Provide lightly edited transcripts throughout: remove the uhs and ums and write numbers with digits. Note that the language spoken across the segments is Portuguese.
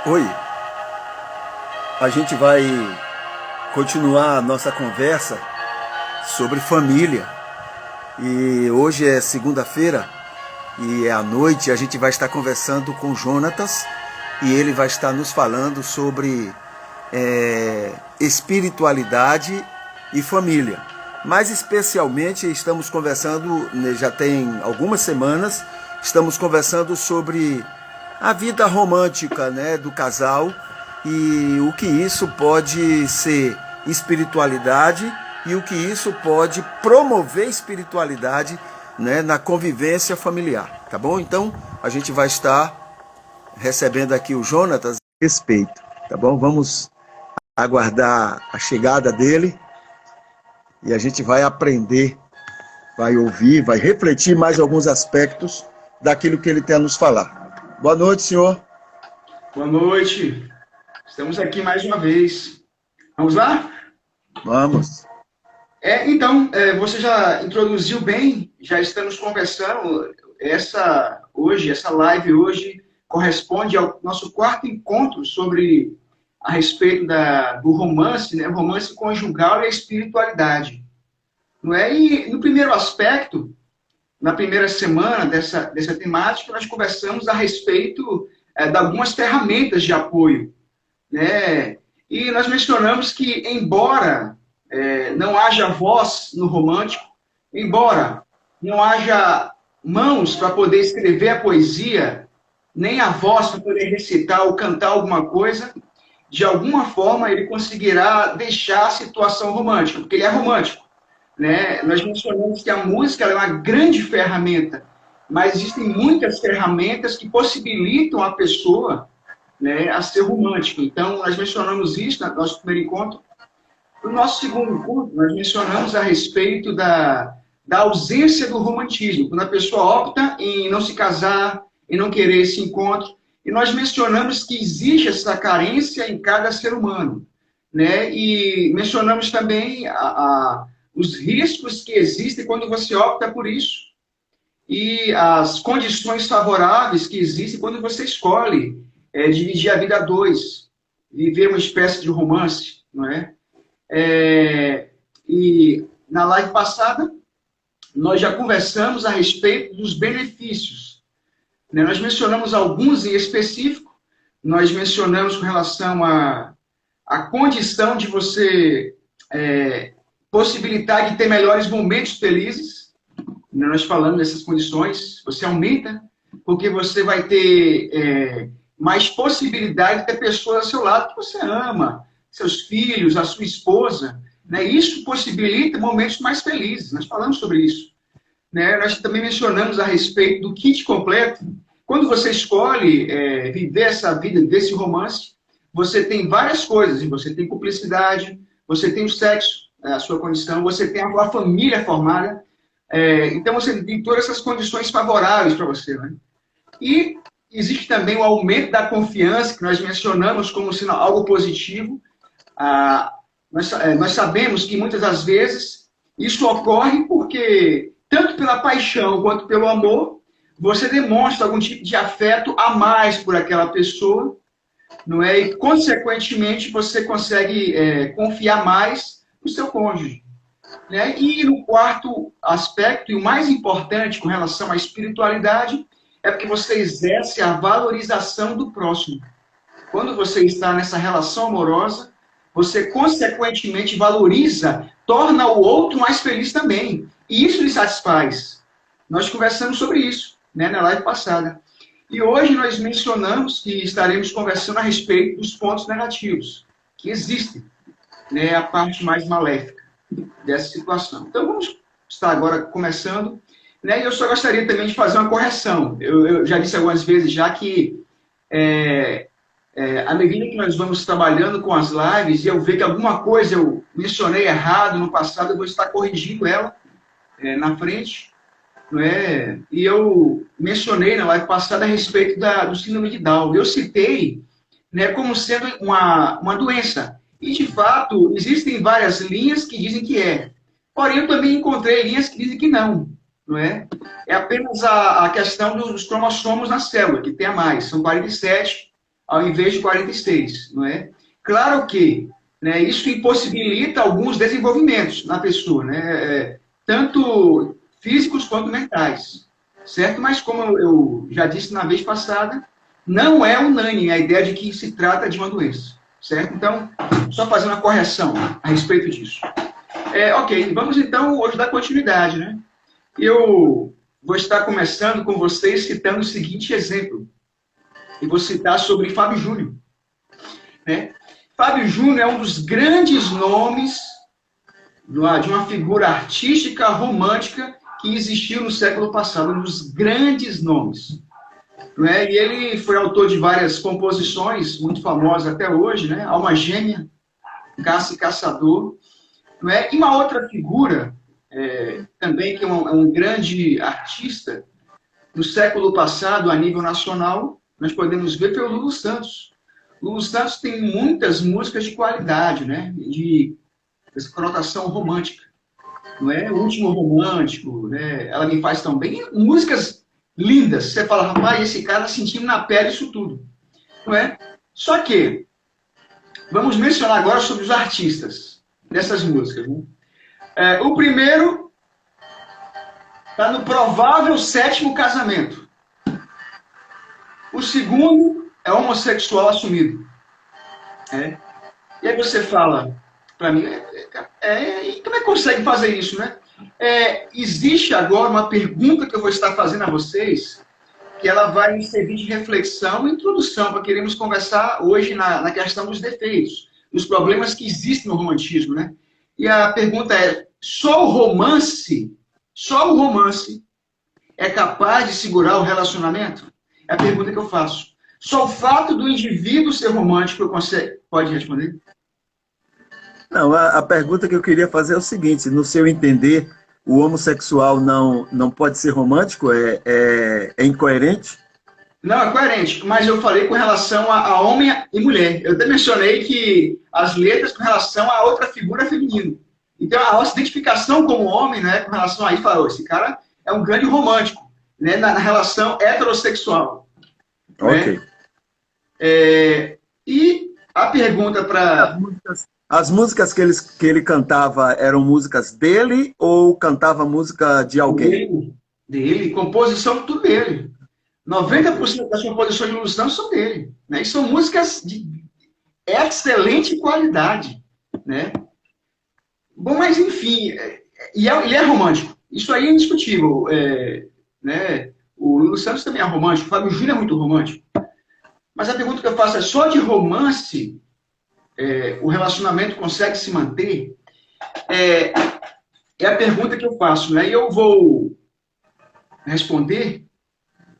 Oi, a gente vai continuar a nossa conversa sobre família. E hoje é segunda-feira e é à noite, a gente vai estar conversando com Jonatas e ele vai estar nos falando sobre espiritualidade e família. Mais especialmente estamos conversando, já tem algumas semanas, estamos conversando sobre a vida romântica, né, do casal e o que isso pode ser espiritualidade e o que isso pode promover espiritualidade, né, na convivência familiar, tá bom? Então a gente vai estar recebendo aqui o Jonatas a respeito, tá bom? Vamos aguardar a chegada dele e a gente vai aprender, vai ouvir, vai refletir mais alguns aspectos daquilo que ele tem a nos falar. Boa noite, senhor. Boa noite. Estamos aqui mais uma vez. Vamos lá? Vamos. Então, você já introduziu bem, já estamos conversando. Essa live hoje corresponde ao nosso quarto encontro sobre a respeito do romance, né? O romance conjugal e a espiritualidade. Não é? E no primeiro aspecto, na primeira semana dessa temática, nós conversamos a respeito de algumas ferramentas de apoio, né? E nós mencionamos que, embora não haja voz no romântico, embora não haja mãos para poder escrever a poesia, nem a voz para poder recitar ou cantar alguma coisa, de alguma forma ele conseguirá deixar a situação romântica, porque ele é romântico. Né? Nós mencionamos que a música é uma grande ferramenta, mas existem muitas ferramentas que possibilitam a pessoa, né, a ser romântico. Então, nós mencionamos isso no nosso primeiro encontro. No nosso segundo encontro, nós mencionamos a respeito da ausência do romantismo, quando a pessoa opta em não se casar, em não querer esse encontro. E nós mencionamos que existe essa carência em cada ser humano. Né? E mencionamos também os riscos que existem quando você opta por isso e as condições favoráveis que existem quando você escolhe dividir a vida a dois, viver uma espécie de romance, não é? E na live passada, nós já conversamos a respeito dos benefícios, né? Nós mencionamos alguns em específico, nós mencionamos com relação à condição de você possibilitar de ter melhores momentos felizes. Nós falamos dessas condições, você aumenta, porque você vai ter mais possibilidade de ter pessoas ao seu lado que você ama, seus filhos, a sua esposa. Né? Isso possibilita momentos mais felizes, nós falamos sobre isso. Né? Nós também mencionamos a respeito do kit completo. Quando você escolhe viver essa vida, desse romance, você tem várias coisas, você tem cumplicidade, você tem o sexo, a sua condição, você tem a família formada, então você tem todas essas condições favoráveis para você. Né? E existe também o aumento da confiança, que nós mencionamos como sendo algo positivo. Nós sabemos que muitas das vezes isso ocorre porque, tanto pela paixão quanto pelo amor, você demonstra algum tipo de afeto a mais por aquela pessoa, não é? E, consequentemente, você consegue confiar mais no seu cônjuge. Né? E no quarto aspecto, e o mais importante com relação à espiritualidade, é porque você exerce a valorização do próximo. Quando você está nessa relação amorosa, você, consequentemente, valoriza, torna o outro mais feliz também. E isso lhe satisfaz. Nós conversamos sobre isso, né, na live passada. E hoje nós mencionamos que estaremos conversando a respeito dos pontos negativos, que existem, né, a parte mais maléfica dessa situação. Então, vamos estar agora começando. Né, e eu só gostaria também de fazer uma correção. Eu já disse algumas vezes já que, à medida que nós vamos trabalhando com as lives, e eu ver que alguma coisa eu mencionei errado no passado, eu vou estar corrigindo ela na frente. Não é? E eu mencionei na live passada a respeito do síndrome de Down. Eu citei, né, como sendo uma doença. E, de fato, existem várias linhas que dizem que é. Porém, eu também encontrei linhas que dizem que não. Não é? É apenas a questão dos cromossomos na célula, que tem a mais. São 47 ao invés de 46, não é? Claro que, né, isso impossibilita alguns desenvolvimentos na pessoa, né? Tanto físicos quanto mentais, certo? Mas como eu já disse na vez passada, não é unânime a ideia de que se trata de uma doença, certo? Então, só fazer uma correção a respeito disso. Ok, vamos então hoje dar continuidade, né? Eu vou estar começando com vocês citando o seguinte exemplo. E vou citar sobre Fábio Júnior, né? Fábio Júnior é um dos grandes nomes de uma figura artística romântica que existiu no século passado, um dos grandes nomes. Né? E ele foi autor de várias composições muito famosas até hoje, né? Alma Gêmea, Caça e Caçador. Né? E uma outra figura, também que é um grande artista, no século passado, a nível nacional, nós podemos ver foi o Lulu Santos. Lulu Santos tem muitas músicas de qualidade, né? De essa conotação romântica. Não é? O Último Romântico, né? Ela Me Faz Tão Bem. Músicas lindas. Você fala, rapaz, esse cara sentiu na pele isso tudo. Não é? Só que, vamos mencionar agora sobre os artistas dessas músicas. Né? O primeiro está no provável 7º casamento. O segundo é homossexual assumido. E aí você fala, para mim, e como é que consegue fazer isso, né? Existe agora uma pergunta que eu vou estar fazendo a vocês, que ela vai me servir de reflexão e introdução, para queremos conversar hoje na questão dos defeitos, dos problemas que existem no romantismo, né? E a pergunta é, só o romance é capaz de segurar o relacionamento? É a pergunta que eu faço. Só o fato do indivíduo ser romântico pode responder? Não, a pergunta que eu queria fazer é o seguinte, no seu entender, o homossexual não pode ser romântico? É incoerente? Não, é coerente, mas eu falei com relação a homem e mulher. Eu até mencionei que as letras com relação a outra figura feminina. Então, a nossa identificação como homem, né, com relação a isso, falou, esse cara é um grande romântico, né, na relação heterossexual. Ok. Né? E a pergunta para... As músicas que ele cantava eram músicas dele ou cantava música de alguém? Dele, composição tudo dele. 90% das composições de Lulu Santos são dele. Né? E são músicas de excelente qualidade. Né? Bom, mas enfim, ele é romântico. Isso aí é indiscutível. Né? O Lulu Santos também é romântico. O Fábio Júnior é muito romântico. Mas a pergunta que eu faço é, só de romance o relacionamento consegue se manter? É a pergunta que eu faço. Né? E eu vou responder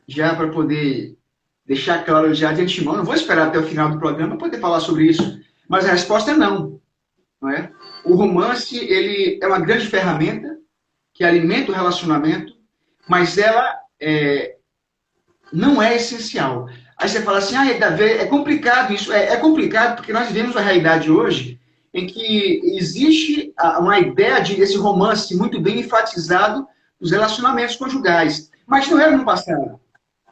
já para poder deixar claro já de antemão. Não vou esperar até o final do programa para poder falar sobre isso. Mas a resposta é não. Não é? O romance ele é uma grande ferramenta que alimenta o relacionamento, mas ela não é essencial. Aí você fala assim, é complicado isso. É complicado porque nós vivemos uma realidade hoje em que existe uma ideia desse romance muito bem enfatizado nos relacionamentos conjugais. Mas não era no passado.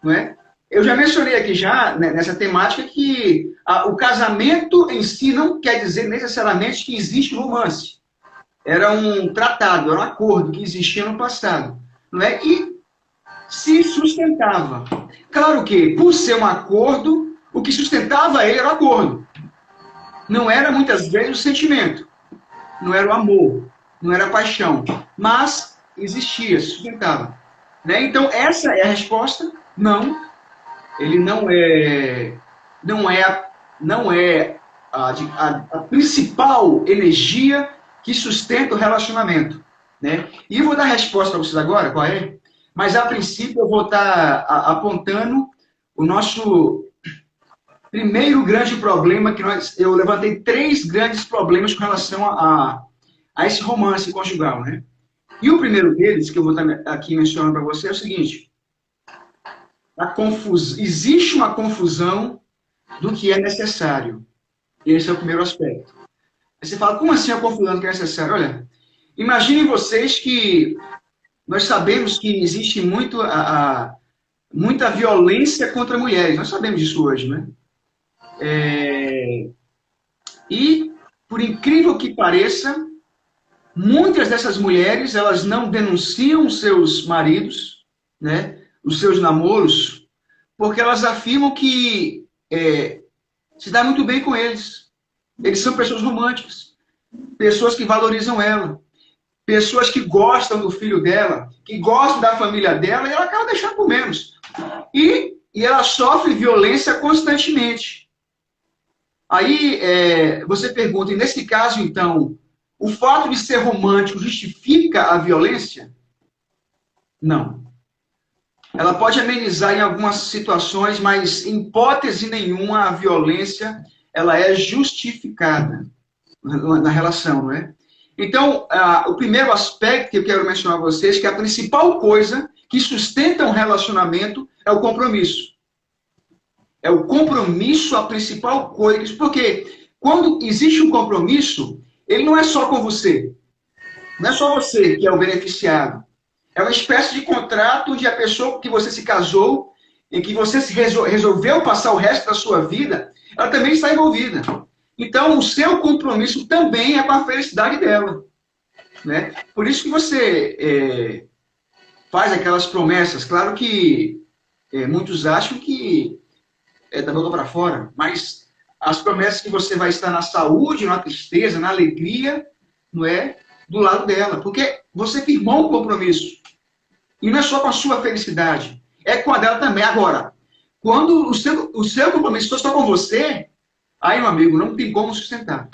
Não é? Eu já mencionei aqui já, né, nessa temática, que o casamento em si não quer dizer necessariamente que existe romance. Era um tratado, era um acordo que existia no passado. Não é? E se sustentava. Claro que, por ser um acordo, o que sustentava ele era o acordo. Não era, muitas vezes, o sentimento. Não era o amor. Não era a paixão. Mas existia, se sustentava. Né? Então, essa é a resposta. Não. Ele não é a principal energia que sustenta o relacionamento. Né? E eu vou dar a resposta para vocês agora, qual é? Mas, a princípio, eu vou estar apontando o nosso primeiro grande problema, eu levantei 3 grandes problemas com relação a esse romance conjugal. Né? E o primeiro deles, que eu vou estar aqui mencionando para você, é o seguinte. Existe uma confusão do que é necessário. Esse é o primeiro aspecto. Aí você fala, como assim a confusão do que é necessário? Olha, imaginem vocês que nós sabemos que existe muita violência contra mulheres. Nós sabemos disso hoje, né? E, por incrível que pareça, muitas dessas mulheres, elas não denunciam seus maridos, né, os seus namoros, porque elas afirmam que se dá muito bem com eles. Eles são pessoas românticas, pessoas que valorizam ela, pessoas que gostam do filho dela, que gostam da família dela, e ela acaba deixando por menos. E ela sofre violência constantemente. Aí você pergunta, e nesse caso, então, o fato de ser romântico justifica a violência? Não. Ela pode amenizar em algumas situações, mas em hipótese nenhuma a violência ela é justificada na relação, não é? Então, o primeiro aspecto que eu quero mencionar a vocês, que a principal coisa que sustenta um relacionamento é o compromisso. É o compromisso a principal coisa. Porque quando existe um compromisso, ele não é só com você. Não é só você que é o beneficiado. É uma espécie de contrato onde a pessoa que você se casou, em que você resolveu passar o resto da sua vida, ela também está envolvida. Então, o seu compromisso também é com a felicidade dela. Né? Por isso que você faz aquelas promessas. Claro que muitos acham que é da boca para fora, mas as promessas que você vai estar na saúde, na tristeza, na alegria, não é? Do lado dela. Porque você firmou um compromisso. E não é só com a sua felicidade, é com a dela também. Agora, quando o seu compromisso for só com você, aí, meu amigo, não tem como sustentar.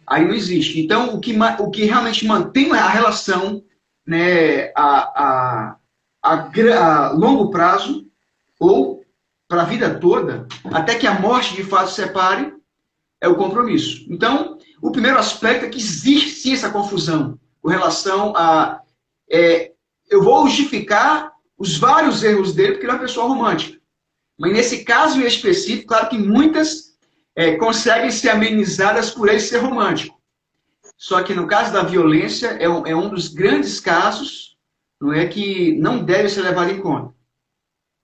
Aí não existe. Então, o que realmente mantém a relação, né, a longo prazo, ou para a vida toda, até que a morte de fato separe, é o compromisso. Então, o primeiro aspecto é que existe sim essa confusão com relação a... eu vou justificar os vários erros dele porque ele é uma pessoa romântica. Mas nesse caso em específico, claro que muitas conseguem ser amenizadas por ele ser romântico. Só que no caso da violência, é um dos grandes casos, não é, que não deve ser levado em conta.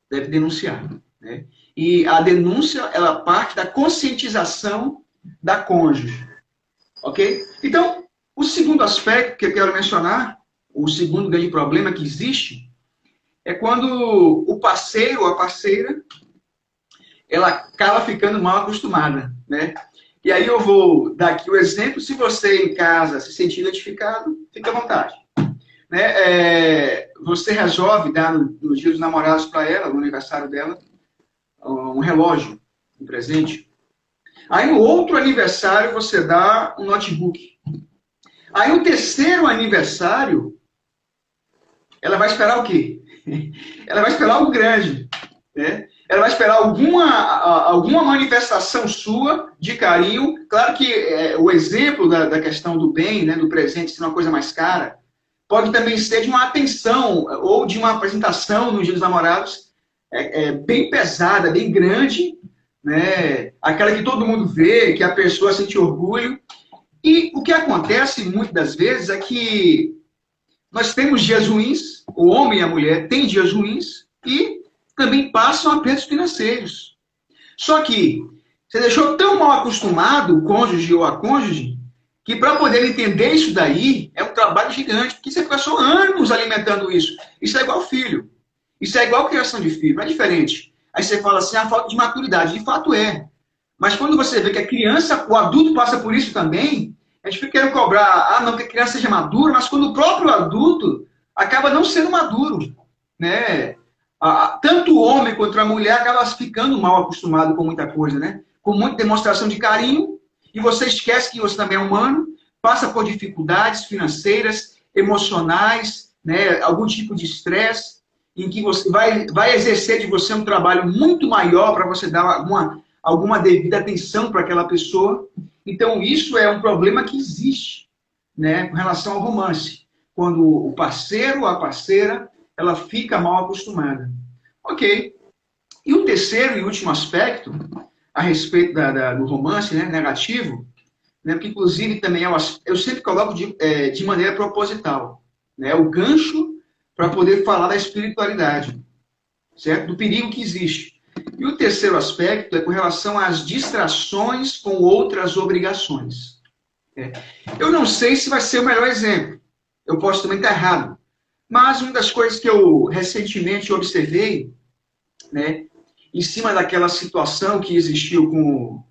Deve denunciar. Né? E a denúncia, ela parte da conscientização da cônjuge. Ok? Então, o segundo aspecto que eu quero mencionar, o segundo grande problema que existe, é quando o parceiro ou a parceira, ela acaba ficando mal acostumada, né? E aí eu vou dar aqui o exemplo, se você em casa se sentir identificado, fique à vontade. Né? Você resolve dar no dia dos namorados para ela, no aniversário dela, um relógio, um presente. Aí no outro aniversário você dá um notebook. Aí no terceiro aniversário, ela vai esperar o quê? Ela vai esperar algo grande, né? Ela vai esperar alguma manifestação sua de carinho. Claro que o exemplo da questão do bem, né, do presente ser uma coisa mais cara, pode também ser de uma atenção ou de uma apresentação no Dia dos Namorados bem pesada, bem grande, né? Aquela que todo mundo vê, que a pessoa sente orgulho. E o que acontece muitas das vezes é que nós temos dias ruins, o homem e a mulher têm dias ruins e também passam apertos financeiros. Só que você deixou tão mal acostumado o cônjuge ou a cônjuge que para poder entender isso daí é um trabalho gigante, porque você passou anos alimentando isso. Isso é igual filho. Isso é igual criação de filho, não é diferente. Aí você fala assim, a falta de maturidade. De fato é. Mas quando você vê que a criança, o adulto passa por isso também, a gente fica querendo cobrar, não que a criança seja madura, mas quando o próprio adulto acaba não sendo maduro, né? Tanto o homem quanto a mulher acaba ficando mal acostumado com muita coisa, né? Com muita demonstração de carinho, e você esquece que você também é humano, passa por dificuldades financeiras, emocionais, né? Algum tipo de estresse, em que você vai exercer de você um trabalho muito maior para você dar alguma devida atenção para aquela pessoa. Então, isso é um problema que existe, né, com relação ao romance. Quando o parceiro ou a parceira, ela fica mal acostumada. Ok. E o terceiro e último aspecto, a respeito do romance, né, negativo, né, porque inclusive também eu sempre coloco de maneira proposital, né, o gancho para poder falar da espiritualidade, certo? Do perigo que existe. E o terceiro aspecto é com relação às distrações com outras obrigações. Eu não sei se vai ser o melhor exemplo. Eu posso também estar errado. Mas uma das coisas que eu recentemente observei, né, em cima daquela situação que existiu com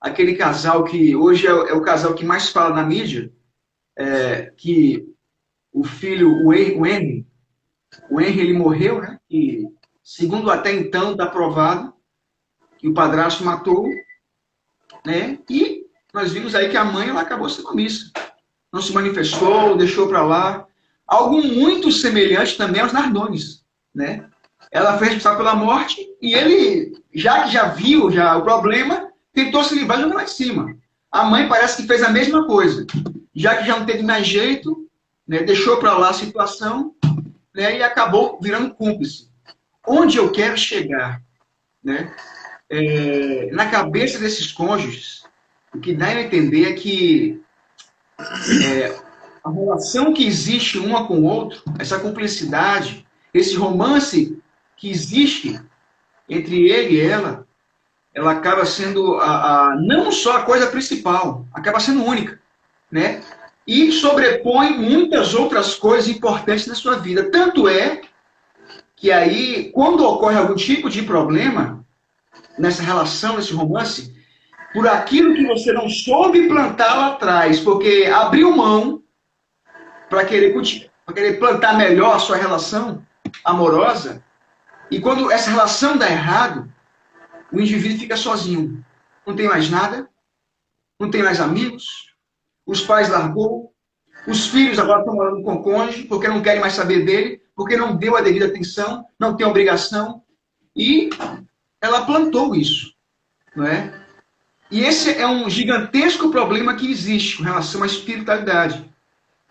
aquele casal que hoje é o casal que mais fala na mídia, que o filho, o Henry, ele morreu, né? E segundo até então está provado que o padrasto matou, né? E nós vimos aí que a mãe ela acabou sendo omissa. Não se manifestou, deixou para lá. Algo muito semelhante também aos Nardones, né? Ela foi responsável pela morte e ele, já que já viu o problema, tentou se livrar de lá em cima. A mãe parece que fez a mesma coisa. Já que já não teve mais jeito, né, deixou para lá a situação, né, e acabou virando cúmplice. Onde eu quero chegar, né? Na cabeça desses cônjuges, o que dá a entender é que a relação que existe uma com o outro, essa cumplicidade, esse romance que existe entre ele e ela acaba sendo não só a coisa principal, acaba sendo única, né? E sobrepõe muitas outras coisas importantes na sua vida. Tanto é que aí, quando ocorre algum tipo de problema nessa relação, nesse romance, por aquilo que você não soube plantar lá atrás, porque abriu mão para querer plantar melhor a sua relação amorosa, e quando essa relação dá errado, o indivíduo fica sozinho. Não tem mais nada, não tem mais amigos, os pais largou, os filhos agora estão morando com o cônjuge, porque não querem mais saber dele, porque não deu a devida atenção, não tem obrigação, e ela plantou isso, não é? E esse é um gigantesco problema que existe com relação à espiritualidade.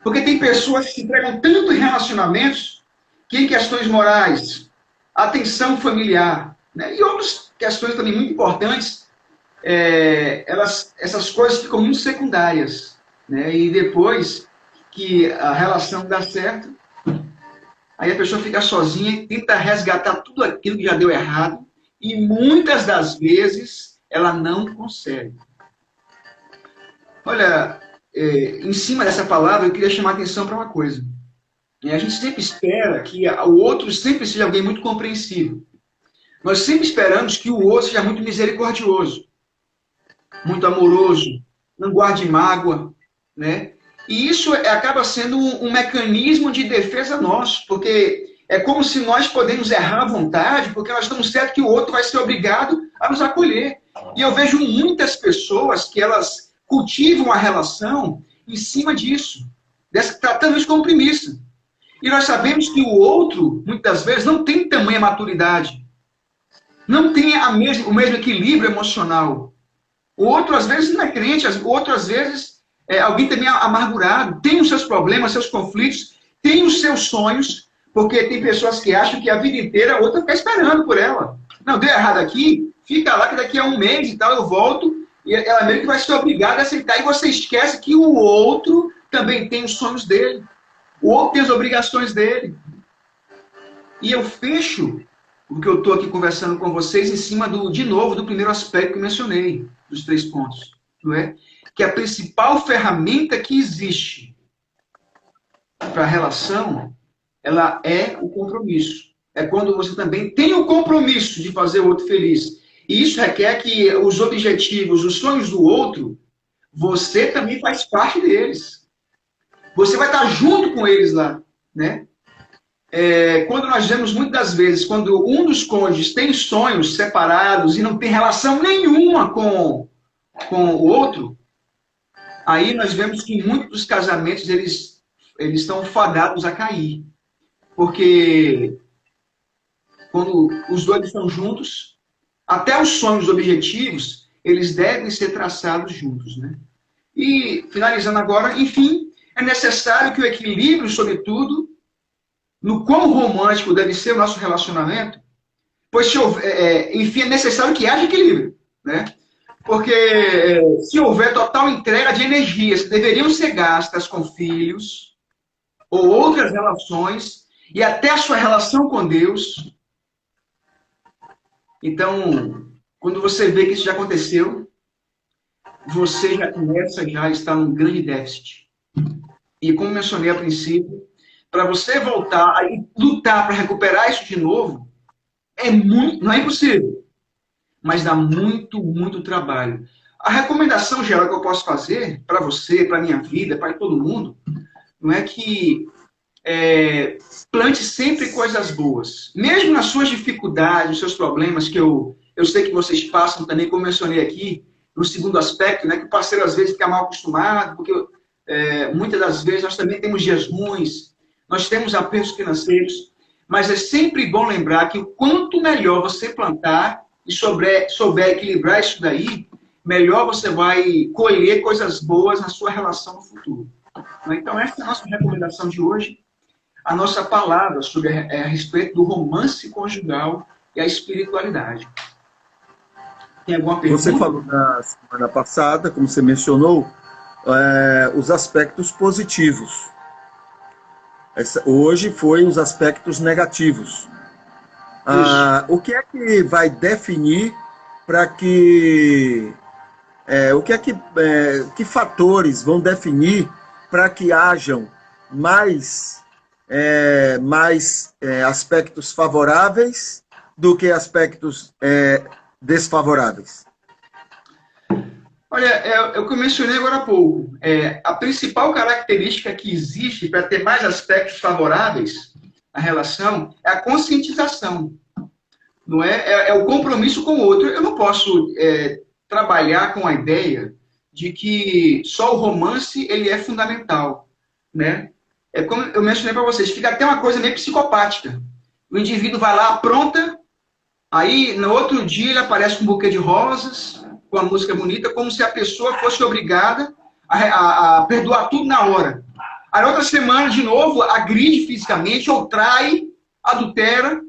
Porque tem pessoas que se entregam tanto em relacionamentos que em questões morais, atenção familiar, né, e outras questões também muito importantes, essas coisas ficam muito secundárias. Né, e depois que a relação dá certo, aí a pessoa fica sozinha e tenta resgatar tudo aquilo que já deu errado, e muitas das vezes ela não consegue. Olha, em cima dessa palavra, eu queria chamar a atenção para uma coisa. A gente sempre espera que o outro sempre seja alguém muito compreensivo. Nós sempre esperamos que o outro seja muito misericordioso, muito amoroso, não guarde mágoa, né? E isso acaba sendo um mecanismo de defesa nosso, porque é como se nós podemos errar à vontade, porque nós estamos certos que o outro vai ser obrigado a nos acolher. E eu vejo muitas pessoas que elas cultivam a relação em cima disso, tratando isso como premissa. E nós sabemos que o outro, muitas vezes, não tem tamanha maturidade, não tem o mesmo equilíbrio emocional. O outro, às vezes, não é crente, o outro, às vezes, é alguém também amargurado, tem os seus problemas, seus conflitos, tem os seus sonhos, porque tem pessoas que acham que a vida inteira a outra fica esperando por ela. Não, deu errado aqui, fica lá que daqui a um mês e tal eu volto, e ela meio que vai ser obrigada a aceitar, e você esquece que o outro também tem os sonhos dele, o outro tem as obrigações dele. E eu fecho o que eu estou aqui conversando com vocês em cima, de novo, do primeiro aspecto que eu mencionei, dos 3 pontos, não é? Que a principal ferramenta que existe para a relação, ela é o compromisso. É quando você também tem o compromisso de fazer o outro feliz. E isso requer que os objetivos, os sonhos do outro, você também faz parte deles. Você vai estar junto com eles lá, né? Quando nós vemos muitas das vezes, quando um dos cônjuges tem sonhos separados e não tem relação nenhuma com o outro, aí nós vemos que muitos dos casamentos eles estão fadados a cair. Porque quando os dois estão juntos, até os sonhos objetivos, eles devem ser traçados juntos, né? E, finalizando agora, enfim, é necessário que o equilíbrio, sobretudo, no quão romântico deve ser o nosso relacionamento, pois, enfim, é necessário que haja equilíbrio, né? Porque se houver total entrega de energias que deveriam ser gastas com filhos ou outras relações, e até a sua relação com Deus, Então, quando você vê que isso já aconteceu, você já começa já a estar num grande déficit. E como mencionei a princípio, para você voltar e lutar para recuperar isso de novo, não é impossível, mas dá muito, muito trabalho. A recomendação geral que eu posso fazer para você, para a minha vida, para todo mundo, não é que plante sempre coisas boas. Mesmo nas suas dificuldades, nos seus problemas, que eu sei que vocês passam também, como mencionei aqui, no segundo aspecto, né, que o parceiro às vezes fica mal acostumado, porque muitas das vezes nós também temos dias ruins, nós temos apertos financeiros, mas é sempre bom lembrar que o quanto melhor você plantar e souber equilibrar isso daí, melhor você vai colher coisas boas na sua relação no futuro. Então, essa é a nossa recomendação de hoje. A nossa palavra a respeito do romance conjugal e a espiritualidade. Tem alguma pergunta? Você falou na semana passada, como você mencionou, os aspectos positivos. Hoje foi os aspectos negativos. O que é que vai definir para que... que fatores vão definir para que hajam mais aspectos favoráveis do que aspectos desfavoráveis? Olha, é o que eu mencionei agora há pouco. A principal característica que existe para ter mais aspectos favoráveis na relação é a conscientização. Não é? É o compromisso com o outro. Eu não posso trabalhar com a ideia de que só o romance ele é fundamental, né? É como eu mencionei para vocês, fica até uma coisa meio psicopática. O indivíduo vai lá, apronta, aí no outro dia ele aparece com um buquê de rosas, com uma música bonita, como se a pessoa fosse obrigada a perdoar tudo na hora. Aí outra semana, de novo, agride fisicamente, ou trai, adultera,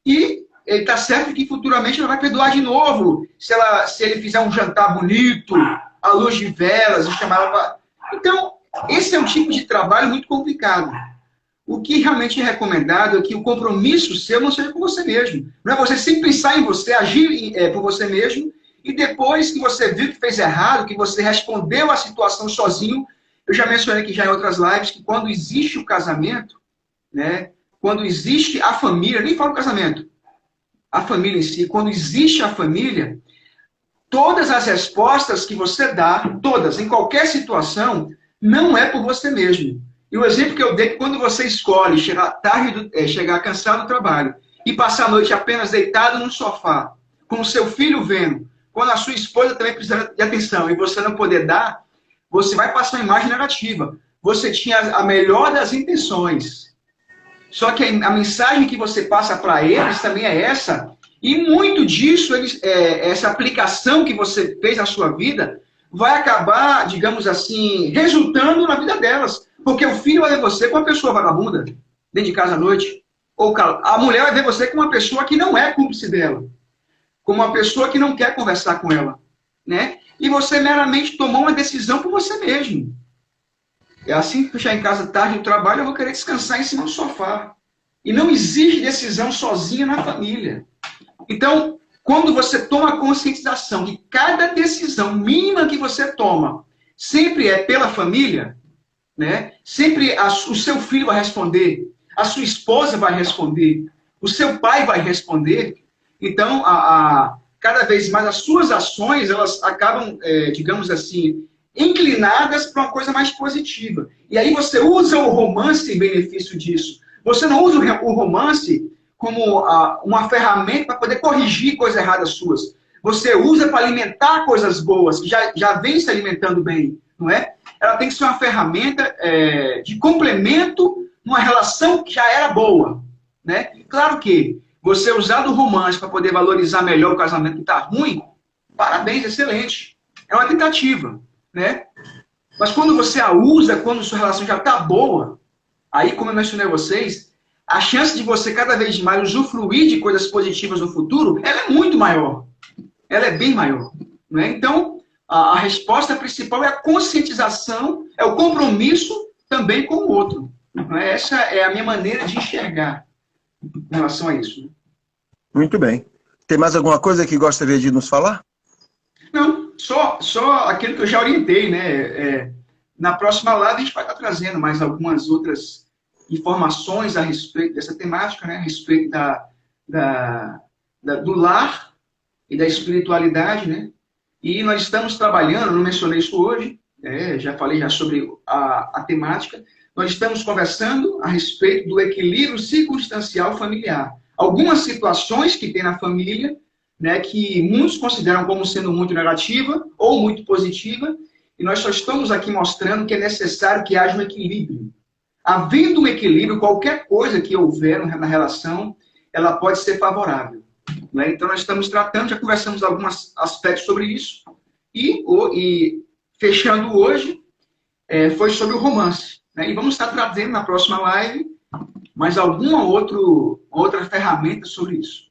e ele está certo que futuramente ela vai perdoar de novo, se ele fizer um jantar bonito, à luz de velas, e chamar ela para... Então, esse é um tipo de trabalho muito complicado. O que realmente é recomendado é que o compromisso seu não seja com você mesmo. Não é você sempre pensar em você, agir por você mesmo, e depois que você viu que fez errado, que você respondeu à situação sozinho, eu já mencionei aqui já em outras lives, que quando existe o casamento, né, quando existe a família, nem falo casamento, a família em si, quando existe a família, todas as respostas que você dá, todas, em qualquer situação, não é por você mesmo. E o exemplo que eu dei é que quando você escolhe chegar tarde, chegar cansado do trabalho e passar a noite apenas deitado num sofá, com o seu filho vendo, quando a sua esposa também precisa de atenção e você não poder dar, você vai passar uma imagem negativa. Você tinha a melhor das intenções. Só que a mensagem que você passa para eles também é essa. E muito disso, essa aplicação que você fez na sua vida, vai acabar, digamos assim, resultando na vida delas. Porque o filho vai ver você com uma pessoa vagabunda, dentro de casa à noite. Ou a mulher vai ver você com uma pessoa que não é cúmplice dela. Como uma pessoa que não quer conversar com ela. Né? E você meramente tomou uma decisão por você mesmo. É assim que eu chegar em casa tarde do trabalho, eu vou querer descansar em cima do sofá. E não existe decisão sozinha na família. Então, quando você toma a conscientização que cada decisão mínima que você toma sempre é pela família, né? Sempre o seu filho vai responder, a sua esposa vai responder, o seu pai vai responder. Então, cada vez mais as suas ações, elas acabam, digamos assim, inclinadas para uma coisa mais positiva. E aí você usa o romance em benefício disso. Você não usa o romance como uma ferramenta para poder corrigir coisas erradas suas. Você usa para alimentar coisas boas, que já vem se alimentando bem, não é? Ela tem que ser uma ferramenta de complemento numa relação que já era boa, né? Claro que você usar do romance para poder valorizar melhor o casamento que está ruim, parabéns, excelente. É uma tentativa, né? Mas quando você a usa, quando sua relação já está boa, aí, como eu mencionei a vocês, a chance de você cada vez mais usufruir de coisas positivas no futuro, ela é muito maior. Ela é bem maior. Né? Então, a resposta principal é a conscientização, é o compromisso também com o outro. Né? Essa é a minha maneira de enxergar em relação a isso. Né? Muito bem. Tem mais alguma coisa que gostaria de nos falar? Não, só aquilo que eu já orientei, né? Na próxima live a gente vai estar trazendo mais algumas outras informações a respeito dessa temática, né? A respeito do lar e da espiritualidade, né? E nós estamos trabalhando, não mencionei isso hoje, já falei já sobre a temática, nós estamos conversando a respeito do equilíbrio circunstancial familiar. Algumas situações que tem na família, né, que muitos consideram como sendo muito negativa ou muito positiva, e nós só estamos aqui mostrando que é necessário que haja um equilíbrio. Havendo um equilíbrio, qualquer coisa que houver na relação, ela pode ser favorável. Né? Então, nós estamos tratando, já conversamos alguns aspectos sobre isso, e fechando hoje, foi sobre o romance. Né? E vamos estar trazendo na próxima live mais alguma outra ferramenta sobre isso.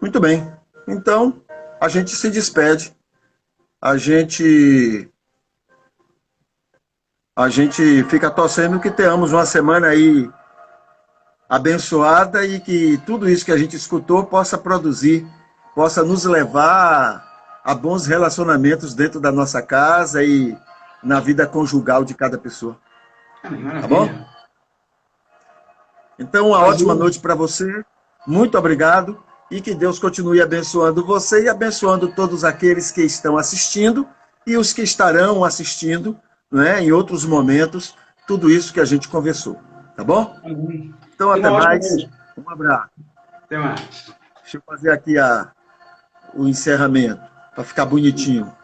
Muito bem. Então, a gente se despede. A gente fica torcendo que tenhamos uma semana aí abençoada e que tudo isso que a gente escutou possa produzir, possa nos levar a bons relacionamentos dentro da nossa casa e na vida conjugal de cada pessoa. Tá bom? Então, uma ótima noite para você. Muito obrigado. E que Deus continue abençoando você e abençoando todos aqueles que estão assistindo e os que estarão assistindo, né, em outros momentos, tudo isso que a gente conversou. Tá bom? Então, até mais. Um abraço. Até mais. Deixa eu fazer aqui o encerramento, para ficar bonitinho.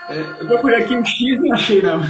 Eu procurei aqui um X e não achei, não.